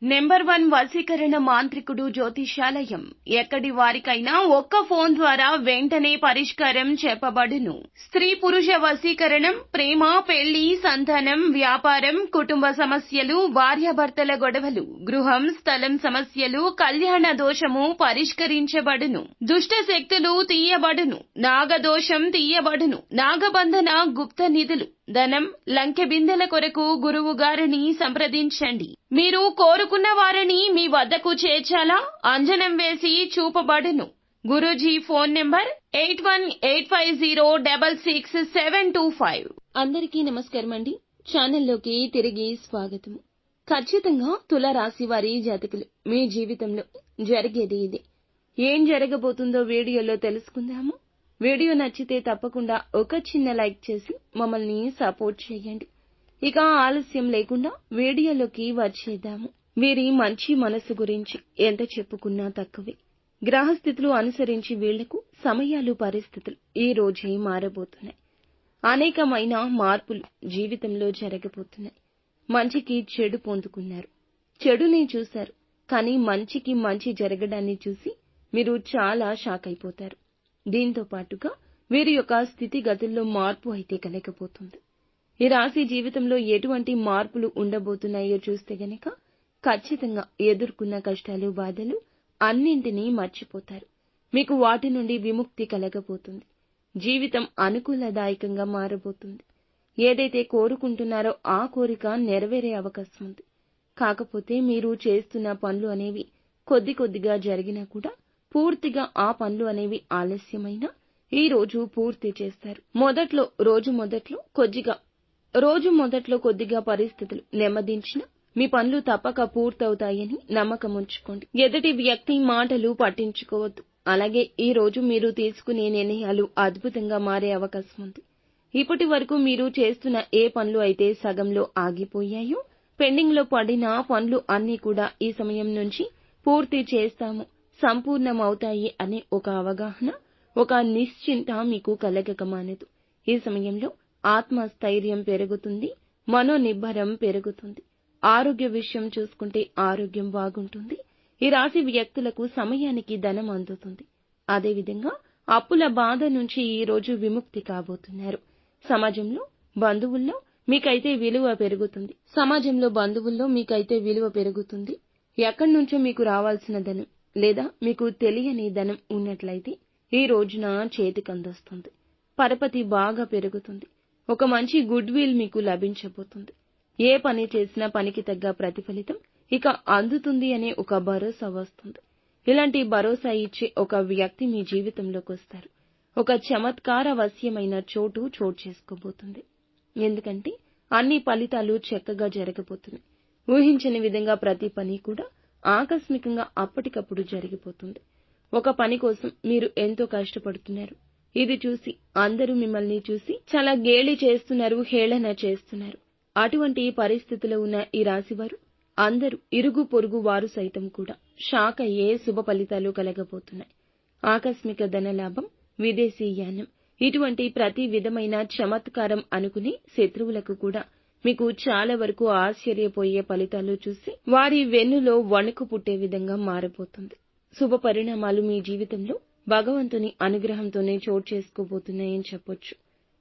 Number 1 వశీకరణ మాంత్రికుడు జ్యోతిషాలయం. ఎక్కడి వారికైనా ఒక్క ఫోన్ ద్వారా వెంటనే పరిష్కారం చెప్పబడును. స్త్రీ పురుష వశీకరణం, ప్రేమ, పెళ్లి, సంతానం, వ్యాపారం, కుటుంబ సమస్యలు, భార్యాభర్తల గొడవలు, గృహం, స్థలం సమస్యలు, కళ్యాణ దోషము పరిష్కరించబడును. దుష్ట శక్తులు తీయబడును. నాగదోషం తీయబడును. నాగబంధన, గుప్త నిధులు, ధనం, లంకె బిందెల కొరకు గురువు గారిని సంప్రదించండి. మీరు కోరుకున్న వారిని మీ వద్దకు చేర్చాలా? అంజనం వేసి చూపబడును. Guruji phone number 8185066725. అందరికీ నమస్కారం అండి. ఛానల్లోకి తిరిగి స్వాగతం. ఖచ్చితంగా తులారాశి వారి జాతకులు మీ జీవితంలో జరిగేది ఇది. ఏం జరగబోతుందో వీడియోలో తెలుసుకుందాము. వీడియో నచ్చితే తప్పకుండా ఒక చిన్న లైక్ చేసి మమ్మల్ని సపోర్ట్ చేయండి. ఇక ఆలస్యం లేకుండా వీడియోలోకి వచ్చేద్దాము. వీరి మంచి మనసు గురించి ఎంత చెప్పుకున్నా తక్కువే. గ్రహస్థితులు అనుసరించి వీళ్లకు సమయాలు, పరిస్థితులు ఈ రోజే మారబోతున్నాయి. అనేకమైన మార్పులు జీవితంలో జరగబోతున్నాయి. మంచికి చెడు పొందుకున్నారు, చెడుని చూశారు. కానీ మంచికి మంచి జరగడాన్ని చూసి మీరు చాలా షాక్ అయిపోతారు. దీంతో పాటుగా వీరి యొక్క స్థితిగతుల్లో మార్పు అయితే కలగబోతుంది. ఈ రాశి జీవితంలో ఎటువంటి మార్పులు ఉండబోతున్నాయో చూస్తే గనక ఖచ్చితంగా ఎదుర్కొన్న కష్టాలు, బాధలు అన్నింటినీ మర్చిపోతారు. మీకు వాటి నుండి విముక్తి కలగబోతుంది. జీవితం అనుకూలదాయకంగా మారబోతుంది. ఏదైతే కోరుకుంటున్నారో ఆ కోరిక నెరవేరే అవకాశం ఉంది. కాకపోతే మీరు చేస్తున్న పనులు అనేవి కొద్ది కొద్దిగా జరిగినా కూడా పూర్తిగా ఆ పనులు అనేవి ఆలస్యమైనా ఈ రోజు పూర్తి చేస్తారు. రోజు మొదట్లో కొద్దిగా పరిస్థితులు నెమ్మదించిన మీ పనులు తప్పక పూర్తవుతాయని నమ్మకం ఉంచుకోండి. ఎదుటి వ్యక్తి మాటలు పట్టించుకోవద్దు. అలాగే ఈ రోజు మీరు తీసుకునే నిర్ణయాలు అద్భుతంగా మారే అవకాశం ఉంది. ఇప్పటి వరకు మీరు చేస్తున్న ఏ పనులు అయితే సగంలో ఆగిపోయాయో, పెండింగ్ లో పడిన పనులు అన్నీ కూడా ఈ సమయం నుంచి పూర్తి చేస్తాము, సంపూర్ణమవుతాయి అనే ఒక అవగాహన, ఒక నిశ్చింత మీకు కలగక మానదు. ఈ సమయంలో ఆత్మస్థైర్యం పెరుగుతుంది, మనోనిబ్బరం పెరుగుతుంది. ఆరోగ్య విషయం చూసుకుంటే ఆరోగ్యం బాగుంటుంది. ఈ రాశి వ్యక్తులకు సమయానికి ధనం అందుతుంది. అదేవిధంగా అప్పుల బాధ నుంచి ఈ రోజు విముక్తి కాబోతున్నారు. సమాజంలో బంధువుల్లో మీకైతే విలువ పెరుగుతుంది. ఎక్కడి నుంచో మీకు రావాల్సిన ధనం లేదా మీకు తెలియని ధనం ఉన్నట్లయితే ఈ రోజున చేతికందొస్తుంది. పరపతి బాగా పెరుగుతుంది. ఒక మంచి గుడ్ విల్ మీకు లభించబోతుంది. ఏ పని చేసినా పనికి తగ్గ ప్రతిఫలితం ఇక అందుతుంది అనే ఒక భరోసా వస్తుంది. ఇలాంటి భరోసా ఇచ్చే ఒక వ్యక్తి మీ జీవితంలోకి వస్తారు. ఒక చమత్కారవశ్యమైన చోటు చేసుకోబోతుంది. ఎందుకంటే అన్ని ఫలితాలు చక్కగా జరగబోతున్నాయి. ఊహించని విధంగా ప్రతి పని కూడా ఆకస్మికంగా అప్పటికప్పుడు జరిగిపోతుంది. ఒక పని కోసం మీరు ఎంతో కష్టపడుతున్నారు. ఇది చూసి అందరూ మిమ్మల్ని చూసి చాలా గేలి చేస్తున్నారు, హేళన చేస్తున్నారు. అటువంటి పరిస్థితిలో ఉన్న ఈ రాశివారు అందరూ ఇరుగు పొరుగు వారు సైతం కూడా షాక్ అయ్యే శుభ ఫలితాలు కలగబోతున్నాయి. ఆకస్మిక ధనలాభం, విదేశీయానం, ఇటువంటి ప్రతి విధమైన చమత్కారం అనుకునే శత్రువులకు కూడా మీకు చాలా వరకు ఆశ్చర్యపోయే ఫలితాలు చూసి వారి వెన్నులో వణుకు పుట్టే విధంగా మారబోతుంది. శుభ పరిణామాలు మీ జీవితంలో భగవంతుని అనుగ్రహంతోనే చోటు చేసుకోబోతున్నాయని చెప్పొచ్చు.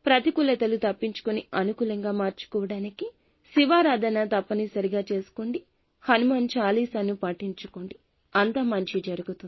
ప్రతికూలతలు తప్పించుకొని అనుకూలంగా మార్చుకోవడానికి శివారాధన తప్పనిసరిగా చేసుకోండి. హనుమాన్ చాలీసాను పాటించుకోండి. అంతా మంచి జరుగుతుంది.